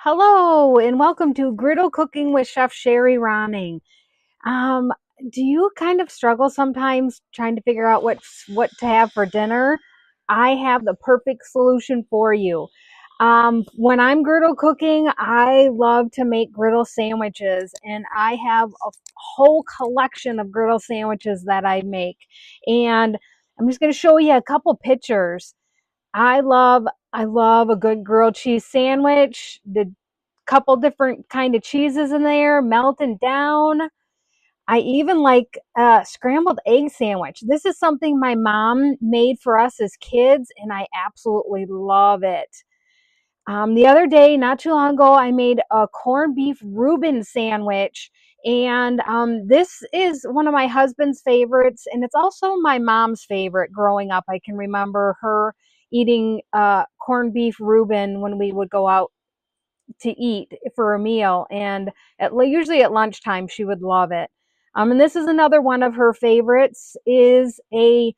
Hello and welcome to Griddle Cooking with Chef Sherry Ronning. Um, do you kind of struggle sometimes trying to figure out what to have for dinner? I have the perfect solution for you. When I'm griddle cooking, I love to make griddle sandwiches, and I have a whole collection of griddle sandwiches that I make. And I'm just going to show you a couple pictures. I love I love a good grilled cheese sandwich. The couple different kind of cheeses in there, melting down. I even like a scrambled egg sandwich. This is something my mom made for us as kids, and I absolutely love it. The other day, not too long ago, I made a corned beef Reuben sandwich, and this is one of my husband's favorites, and it's also my mom's favorite growing up. I can remember her eating corned beef Reuben when we would go out to eat for a meal, and usually at lunchtime she would love it. And this is another one of her favorites, is a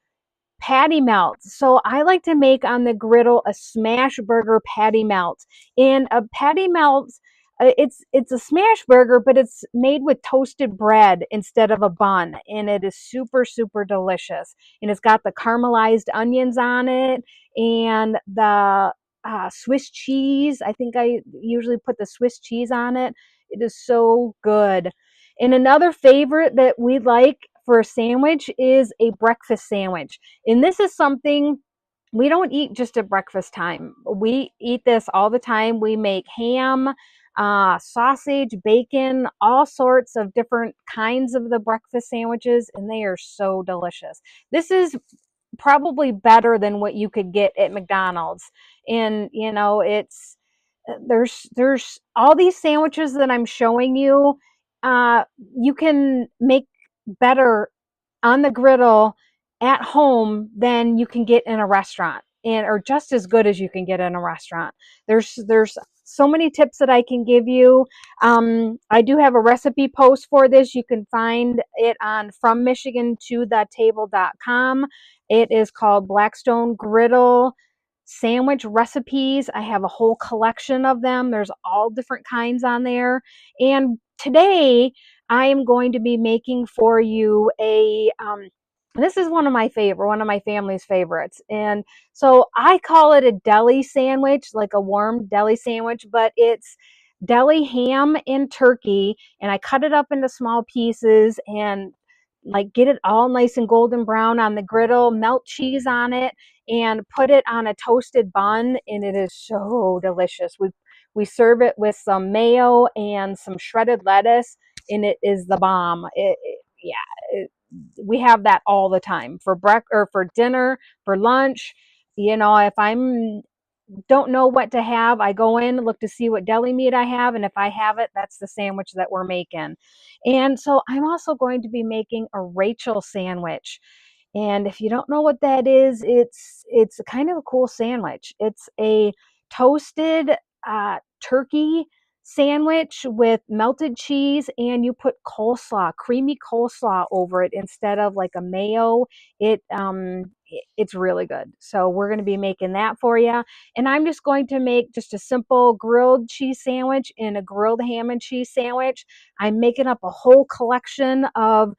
patty melt. So I like to make on the griddle a smash burger patty melt. And a patty melt, it's a smash burger, but it's made with toasted bread instead of a bun, and it is super delicious. And it's got the caramelized onions on it, and the Swiss cheese. I think I usually put the Swiss cheese on it. It is so good. And another favorite that we like for a sandwich is a breakfast sandwich. And this is something we don't eat just at breakfast time. We eat this all the time. We make ham, sausage, bacon, all sorts of different kinds of the breakfast sandwiches, and they are so delicious. This is probably better than what you could get at McDonald's. And it's there's all these sandwiches that I'm showing you. You can make better on the griddle at home than you can get in a restaurant, and or just as good as you can get in a restaurant. There's so many tips that I can give you. I do have a recipe post for this. You can find it on frommichigantothetable.com. It is called Blackstone Griddle Sandwich Recipes. I have a whole collection of them. There's all different kinds on there. And today I am going to be making for you this is one of my family's favorites. And so I call it a deli sandwich, like a warm deli sandwich, but it's deli ham and turkey. And I cut it up into small pieces and like get it all nice and golden brown on the griddle, melt cheese on it, and put it on a toasted bun. And it is so delicious. We serve it with some mayo and some shredded lettuce, and it is the bomb. Yeah, we have that all the time for or for dinner, for lunch. If I'm don't know what to have, I go in, look to see what deli meat I have, and if I have it, that's the sandwich that we're making. And so I'm also going to be making a Rachel sandwich. And if you don't know what that is, it's kind of a cool sandwich. It's a toasted turkey sandwich with melted cheese, and you put coleslaw, creamy coleslaw over it instead of like a mayo. It's really good. So we're going to be making that for you. And I'm just going to make just a simple grilled cheese sandwich and a grilled ham and cheese sandwich. I'm making up a whole collection of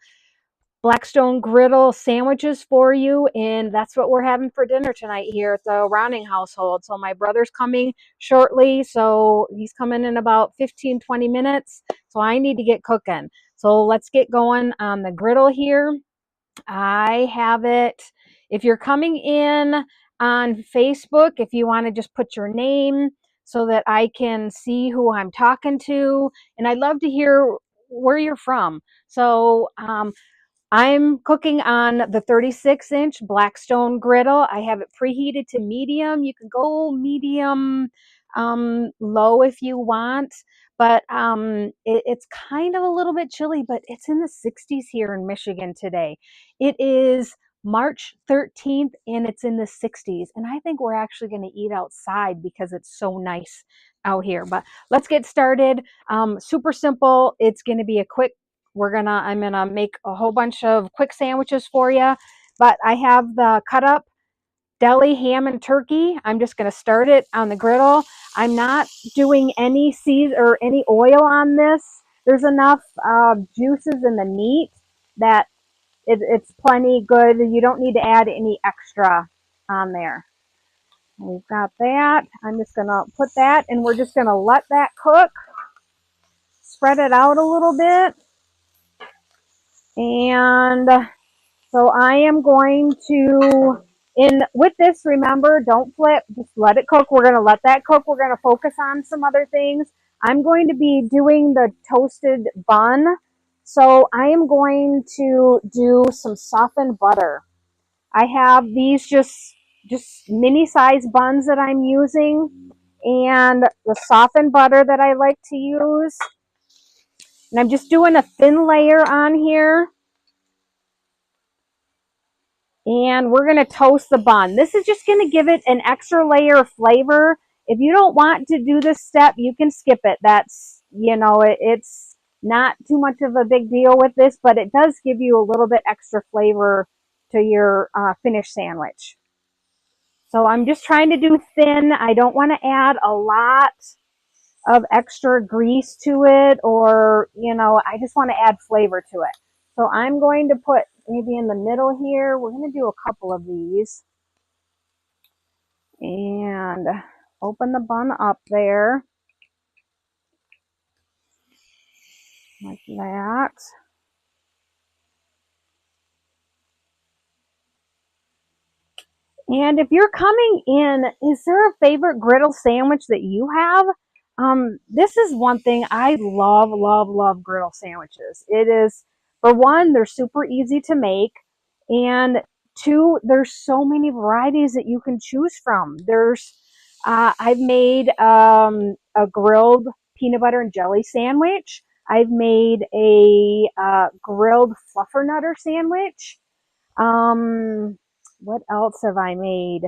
Blackstone Griddle sandwiches for you, and that's what we're having for dinner tonight here at the Ronning household. So my brother's coming shortly, so he's coming in about 15-20 minutes, so I need to get cooking. So let's get going on the griddle here. I have it. If you're coming in on Facebook, if you want to just put your name so that I can see who I'm talking to, and I'd love to hear where you're from. So I'm cooking on the 36-inch Blackstone griddle. I have it preheated to medium. You can go medium low if you want, but it's kind of a little bit chilly, but it's in the 60s here in Michigan today. It is March 13th and it's in the 60s, and I think we're actually going to eat outside because it's so nice out here. But let's get started. Super simple. It's going to be a quick I'm gonna make a whole bunch of quick sandwiches for you, but I have the cut up deli ham and turkey. I'm just going to start it on the griddle. I'm not doing any seeds or any oil on this. There's enough juices in the meat that it's plenty good. You don't need to add any extra on there. We've got that. I'm just going to put that, and we're just going to let that cook. Spread it out a little bit. And so I am going to, with this, remember, don't flip, just let it cook. We're going to let that cook. We're going to focus on some other things. I'm going to be doing the toasted bun. So I am going to do some softened butter. I have these just mini size buns that I'm using, and the softened butter that I like to use. And I'm just doing a thin layer on here. And we're going to toast the bun. This is just going to give it an extra layer of flavor. If you don't want to do this step, you can skip it. That's, it's not too much of a big deal with this, but it does give you a little bit extra flavor to your finished sandwich. So I'm just trying to do thin. I don't want to add a lot of extra grease to it, or, I just want to add flavor to it. So I'm going to put maybe in the middle here. We're going to do a couple of these. And open the bun up there. Like that. And if you're coming in, is there a favorite griddle sandwich that you have? This is one thing I love, love, love griddle sandwiches. It is, for one, they're super easy to make. And two, there's so many varieties that you can choose from. I've made a grilled peanut butter and jelly sandwich. I've made a grilled fluffernutter sandwich. What else have I made?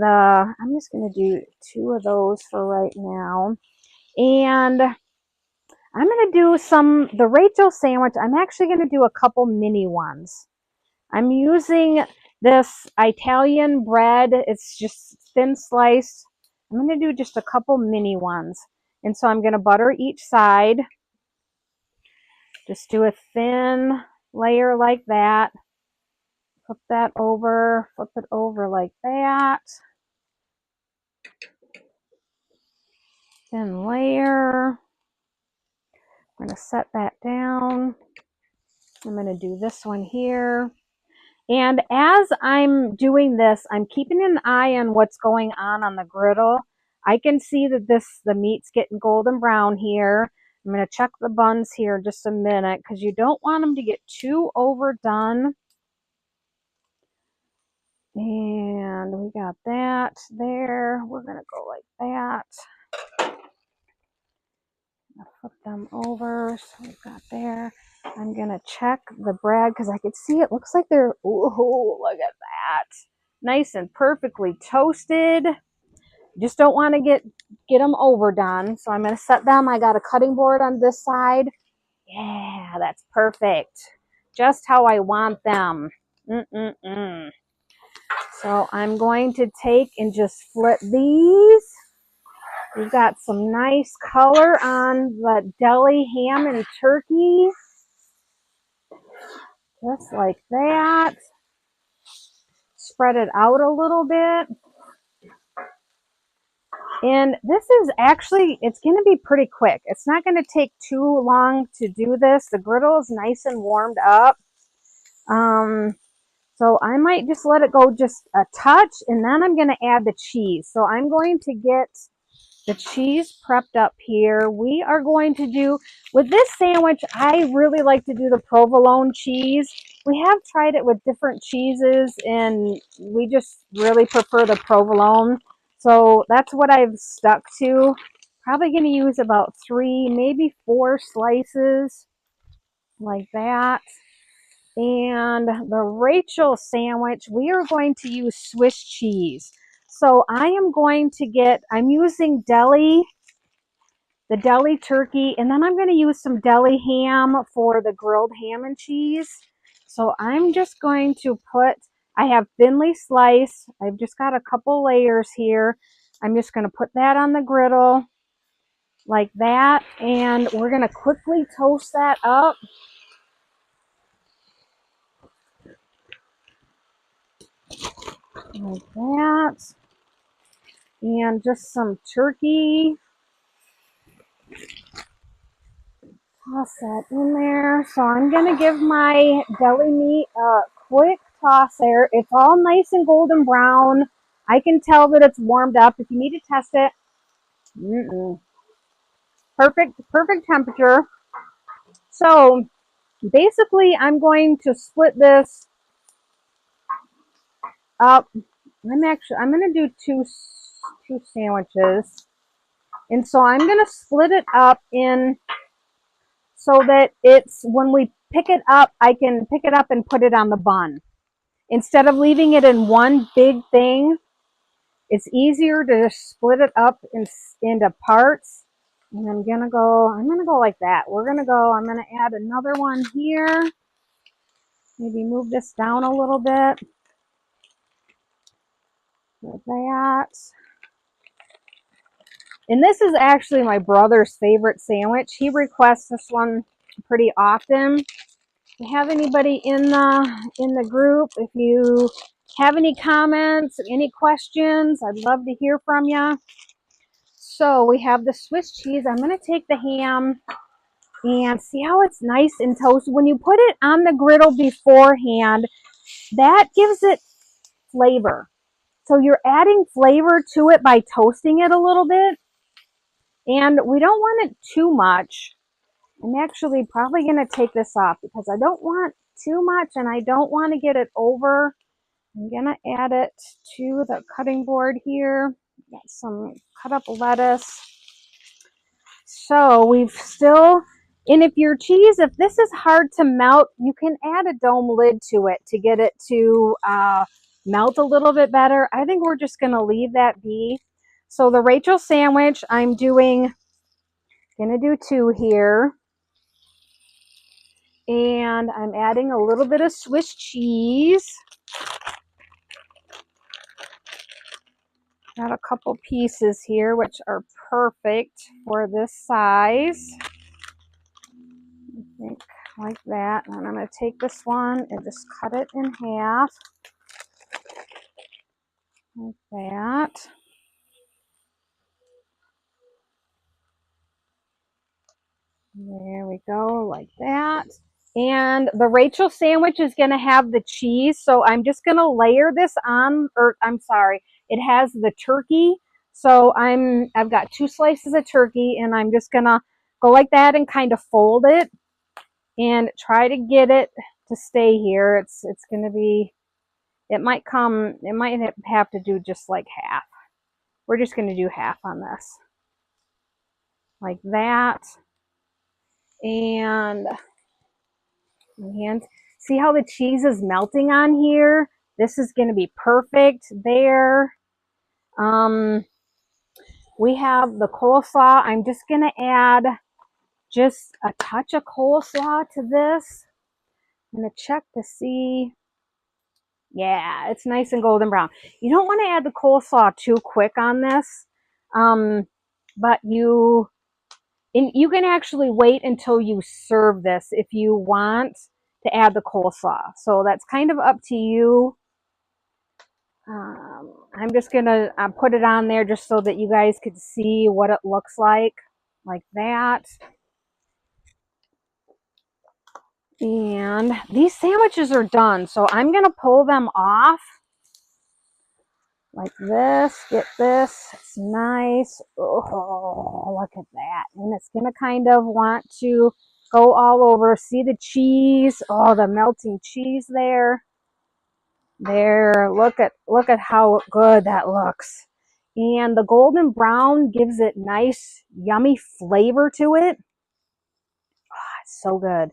I'm just going to do 2 of those for right now. And I'm going to do the Rachel sandwich. I'm actually going to do a couple mini ones. I'm using this Italian bread. It's just thin sliced. I'm going to do just a couple mini ones. And so I'm going to butter each side. Just do a thin layer like that. Flip that over, flip it over like that. Thin layer. I'm going to set that down. I'm going to do this one here. And as I'm doing this, I'm keeping an eye on what's going on the griddle. I can see that the meat's getting golden brown here. I'm going to check the buns here in just a minute, because you don't want them to get too overdone. And we got that there. We're going to go like that. Flip them over. So we've got there. I'm going to check the bread, because I can see it looks like they're, ooh, look at that. Nice and perfectly toasted. Just don't want to get them overdone. So I'm going to set them. I got a cutting board on this side. Yeah, that's perfect. Just how I want them. So I'm going to take and just flip these. We've got some nice color on the deli ham and turkey. Just like that. Spread it out a little bit. And this is actually, it's going to be pretty quick. It's not going to take too long to do this. The griddle is nice and warmed up. So I might just let it go just a touch, and then I'm going to add the cheese. So I'm going to get the cheese prepped up here. We are going to do, with this sandwich, I really like to do the provolone cheese. We have tried it with different cheeses, and we just really prefer the provolone. So that's what I've stuck to. Probably going to use about 3, maybe 4 slices like that. And the Rachel sandwich, we are going to use Swiss cheese. So I am going to I'm using the deli turkey, and then I'm going to use some deli ham for the grilled ham and cheese. So I'm just going to put I have thinly sliced. I've just got a couple layers here. I'm just going to put that on the griddle like that, and we're going to quickly toast that up. Like that. And just some turkey. Toss that in there. So I'm going to give my deli meat a quick toss there. It's all nice and golden brown. I can tell that it's warmed up. If you need to test it, perfect temperature. So basically, I'm going to split this up. I'm going to do two sandwiches. And so I'm going to split it up in so that it's, when we pick it up, I can pick it up and put it on the bun. Instead of leaving it in one big thing, it's easier to split it up into parts. And I'm gonna go like that. I'm gonna add another one here. Maybe move this down a little bit. Like that. And this is actually my brother's favorite sandwich. He requests this one pretty often. If you have anybody in the group, if you have any comments, any questions, I'd love to hear from you. So we have the Swiss cheese. I'm going to take the ham and see how it's nice and toasted. When you put it on the griddle beforehand, that gives it flavor. So you're adding flavor to it by toasting it a little bit. And we don't want it too much. I'm actually probably going to take this off because I don't want too much and I don't want to get it over. I'm going to add it to the cutting board here. Got some cut up lettuce. So we've still, and if this is hard to melt, you can add a dome lid to it to get it to melt a little bit better. I think we're just going to leave that be. So the Rachel sandwich, I'm going to do two here. And I'm adding a little bit of Swiss cheese. Got a couple pieces here, which are perfect for this size. I think like that. And I'm going to take this one and just cut it in half. Like that. There we go, like that. And the Rachel sandwich is going to have the cheese, so I'm just going to layer this on, or I'm sorry, it has the turkey. So I've got 2 slices of turkey, and I'm just going to go like that and kind of fold it and try to get it to stay here. It's going to be, it might have to do just like half. We're just going to do half on this. Like that. And see how the cheese is melting on here? This is going to be perfect there. We have the coleslaw. I'm just going to add just a touch of coleslaw to this. I'm going to check to see. Yeah, it's nice and golden brown. You don't want to add the coleslaw too quick on this, but you can actually wait until you serve this if you want to add the coleslaw. So that's kind of up to you. I'm just going to put it on there just so that you guys could see what it looks like that. And these sandwiches are done, so I'm going to pull them off like this. Get this. It's nice. Oh, look at that. And it's going to kind of want to go all over. See the cheese? Oh, the melting cheese there. There. Look at how good that looks. And the golden brown gives it nice, yummy flavor to it. Oh, it's so good.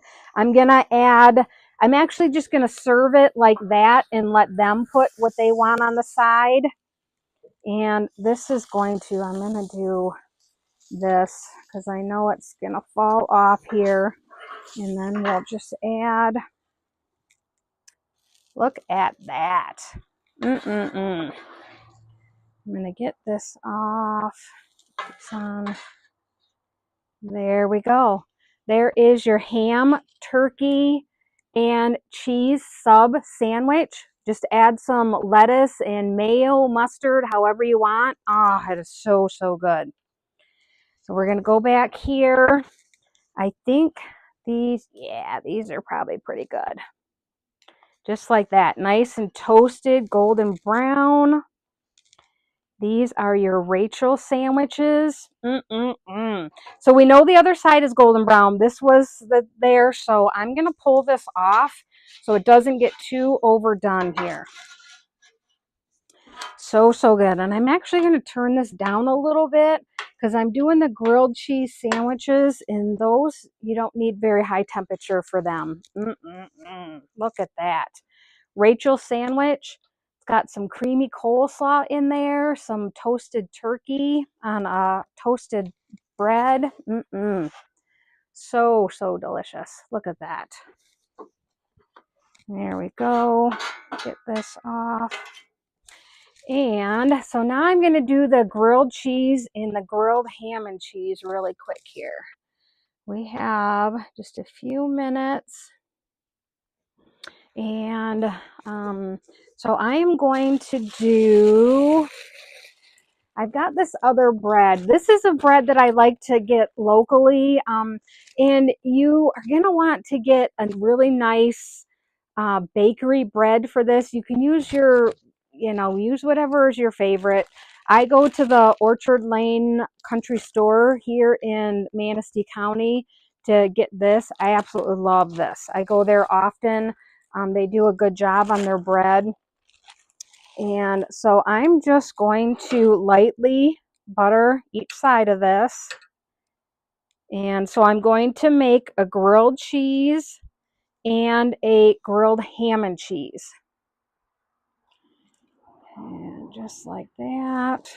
I'm actually just going to serve it like that and let them put what they want on the side. And this is I'm going to do this because I know it's going to fall off here. And then we'll just add Look at that. I'm gonna get this off. It's on. There we go. There is your ham, turkey, and cheese sub sandwich. Just add some lettuce and mayo, mustard, however you want. Ah, it is so, so good. So we're gonna go back here. I think these are probably pretty good. Just like that, nice and toasted, golden brown. These are your Rachel sandwiches. So we know the other side is golden brown. This was there, so I'm going to pull this off so it doesn't get too overdone here. So, so good. And I'm actually going to turn this down a little bit because I'm doing the grilled cheese sandwiches, and those, you don't need very high temperature for them. Look at that. Rachel sandwich. It's got some creamy coleslaw in there, some toasted turkey on a toasted bread. So, so delicious. Look at that. There we go. Get this off. And so now I'm going to do the grilled cheese and the grilled ham and cheese really quick here. We have just a few minutes. And so I am going to do, I've got this other bread. This is a bread that I like to get locally. And you are going to want to get a really nice bakery bread for this. You can use your, use whatever is your favorite. I go to the Orchard Lane Country Store here in Manistee County to get this. I absolutely love this. I go there often. They do a good job on their bread. And so I'm just going to lightly butter each side of this. And so I'm going to make a grilled cheese and a grilled ham and cheese. And just like that.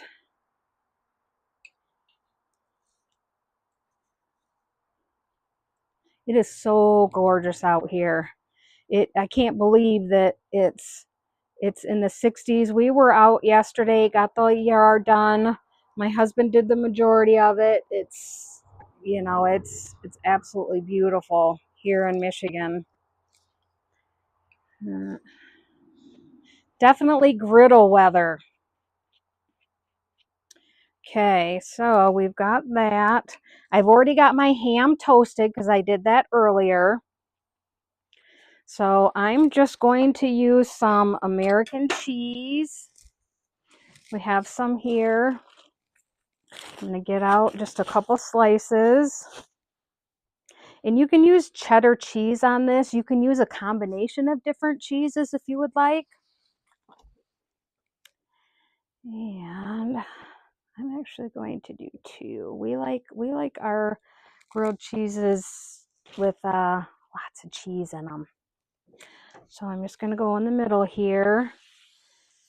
It is so gorgeous out here. I can't believe that it's in the 60s. We were out yesterday, got the yard done. My husband did the majority of it. It's absolutely beautiful here in Michigan. Definitely griddle weather. Okay, so we've got that. I've already got my ham toasted because I did that earlier. So I'm just going to use some American cheese. We have some here. I'm going to get out just a couple slices. And you can use cheddar cheese on this. You can use a combination of different cheeses if you would like. And I'm actually going to do two. We like our grilled cheeses with lots of cheese in them. So I'm just going to go in the middle here.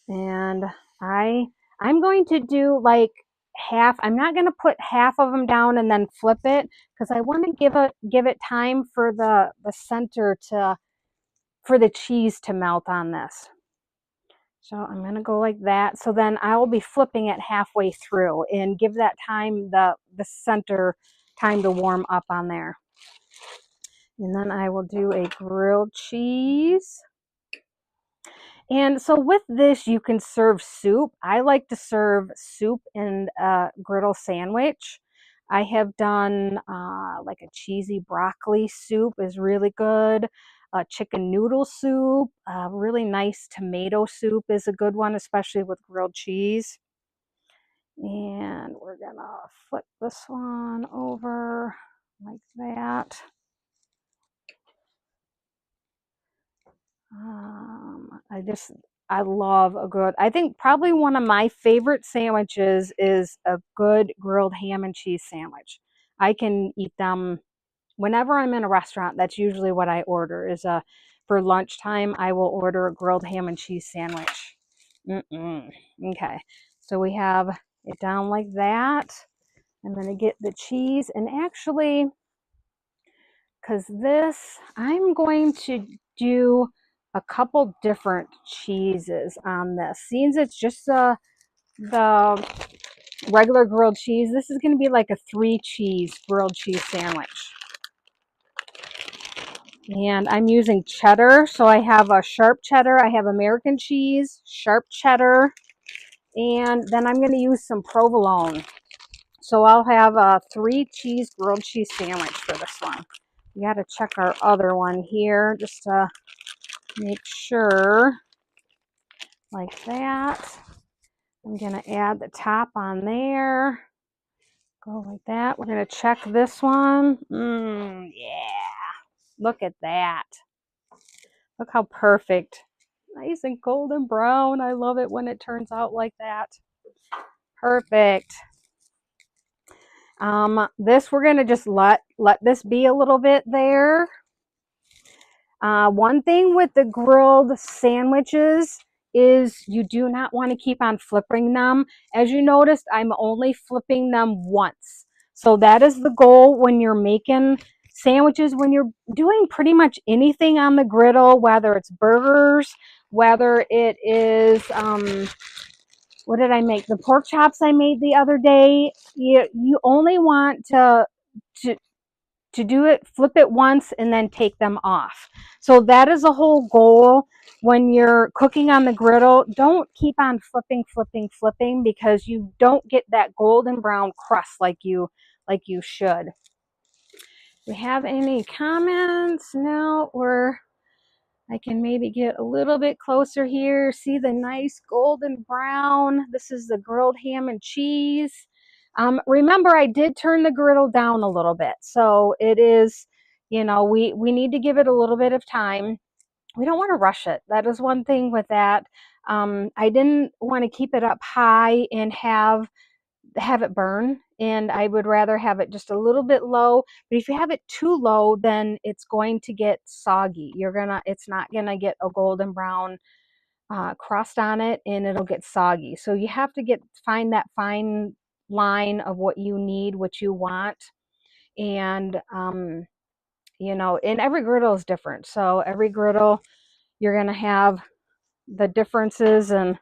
And I'm going to do like half. I'm not going to put half of them down and then flip it because I want to give it time for the center for the cheese to melt on this. So I'm going to go like that. So then I will be flipping it halfway through and give that time, the center time to warm up on there. And then I will do a grilled cheese. And so with this, you can serve soup. I like to serve soup in a griddle sandwich. I have done like a cheesy broccoli soup is really good. Chicken noodle soup, really nice tomato soup is a good one, especially with grilled cheese. And we're gonna flip this one over like that. I love a good, I think probably one of my favorite sandwiches is a good grilled ham and cheese sandwich. I can eat them whenever I'm in a restaurant. That's usually what I order is for lunchtime, I will order a grilled ham and cheese sandwich. Okay, so we have it down like that. I'm going to get the cheese, and actually, because this, I'm going to do a couple different cheeses on this. Since it's just the regular grilled cheese, this is going to be like a 3-cheese grilled cheese sandwich. And I'm using cheddar, so I have a sharp cheddar, I have American cheese, sharp cheddar, and then I'm going to use some provolone. So I'll have a 3-cheese grilled cheese sandwich for this one. We got to check our other one here just to make sure, like that. I'm going to add the top on there. Go like that. We're going to check this one. Yeah. Look at that. Look how perfect. Nice and golden brown. I love it when it turns out like that. Perfect. This we're going to just let this be a little bit there. One thing with the grilled sandwiches is you do not want to keep on flipping them. As you noticed, I'm only flipping them once. So that is the goal when you're making sandwiches, when you're doing pretty much anything on the griddle, whether it's burgers, whether it is, what did I make? The pork chops I made the other day. You only want to do it, flip it once, and then take them off. So that is a whole goal when you're cooking on the griddle. Don't keep on flipping, because you don't get that golden brown crust like you should. Do we have any comments? No, I can maybe get a little bit closer here. See the nice golden brown. This is the grilled ham and cheese. Remember, I did turn the griddle down a little bit. So it is, we need to give it a little bit of time. We don't want to rush it. That is one thing with that. I didn't want to keep it up high and have it burn, and I would rather have it just a little bit low. But if you have it too low, then it's going to get soggy. It's not gonna get a golden brown crust on it, and it'll get soggy. So you have to find that fine line of what you need, what you want. And and every griddle is different. So every griddle, you're gonna have the differences. And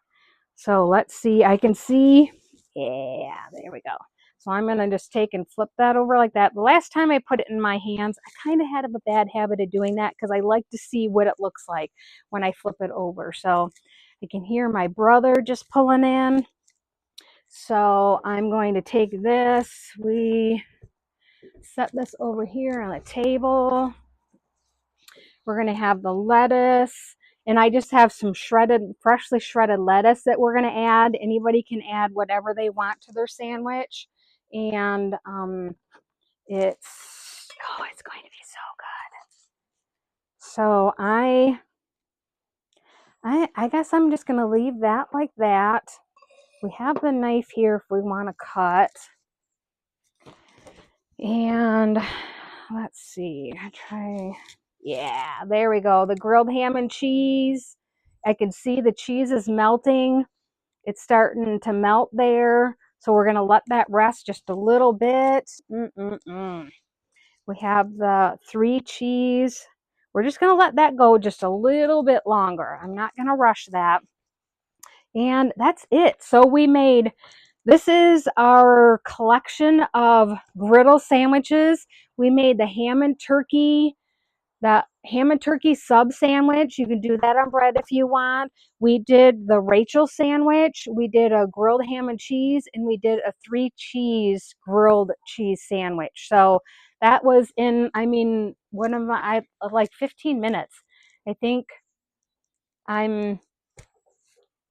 so let's see, I can see, yeah, there we go. So I'm going to just take and flip that over like that. The last time I put it in my hands, I kind of had a bad habit of doing that because I like to see what it looks like when I flip it over. So I can hear my brother just pulling in. So I'm going to take this. We set this over here on the table. We're going to have the lettuce. And I just have some freshly shredded lettuce that we're going to add. Anybody can add whatever they want to their sandwich. And it's going to be so good. So I guess I'm just going to leave that like that. We have the knife here if we want to cut. And let's see. Yeah, there we go. The grilled ham and cheese. I can see the cheese is melting. It's starting to melt there. So we're going to let that rest just a little bit. We have the 3 cheese. We're just going to let that go just a little bit longer. I'm not going to rush that. And that's it. So this is our collection of griddle sandwiches. We made the ham and turkey sub sandwich. You can do that on bread if you want. We did the Rachel sandwich. We did a grilled ham and cheese, and we did a 3-cheese grilled cheese sandwich. So that was in, one of my, like 15 minutes. I think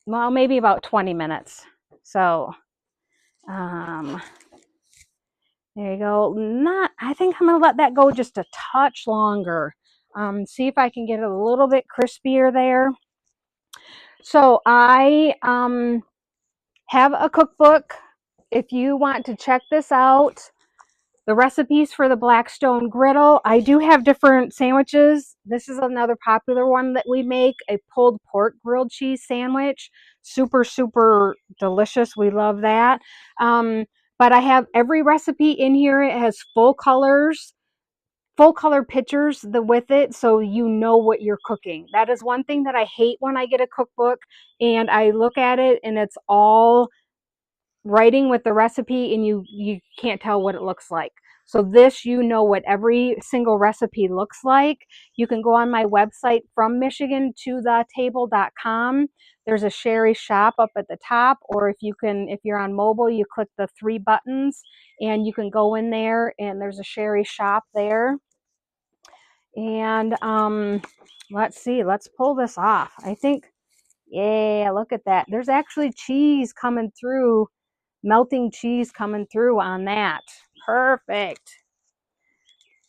maybe about 20 minutes. So, there you go. I think I'm going to let that go just a touch longer. See if I can get it a little bit crispier there. So I have a cookbook. If you want to check this out, the recipes for the Blackstone Griddle. I do have different sandwiches. This is another popular one that we make, a pulled pork grilled cheese sandwich. Super, super delicious. We love that. But I have every recipe in here. It has full full color pictures with it, so you know what you're cooking. That is one thing that I hate when I get a cookbook and I look at it and it's all writing with the recipe and you can't tell what it looks like. So this, you know what every single recipe looks like. You can go on my website, from Michigan to the table.com. There's a Sherry shop up at the top, or if you're on mobile, you click the 3 buttons and you can go in there and there's a Sherry shop there. And let's see, let's pull this off. I think, yeah, look at that. There's actually cheese coming through, melting cheese coming through on that. Perfect.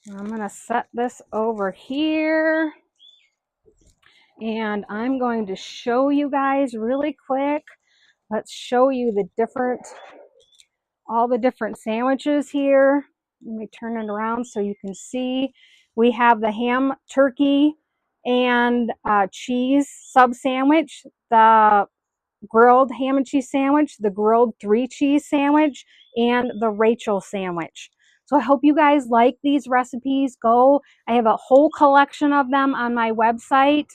I'm going to set this over here and I'm going to show you guys really quick. Let's show you all the different sandwiches here. Let me turn it around so you can see. We have the ham, turkey, and cheese sub sandwich, the grilled ham and cheese sandwich, the grilled 3 cheese sandwich, and the Rachel sandwich. So I hope you guys like these recipes. I have a whole collection of them on my website,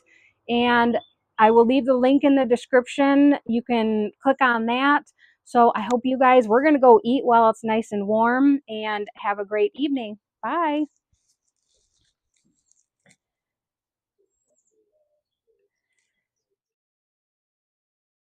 and I will leave the link in the description. You can click on that. So I hope you guys, we're going to go eat while it's nice and warm, and have a great evening. Bye.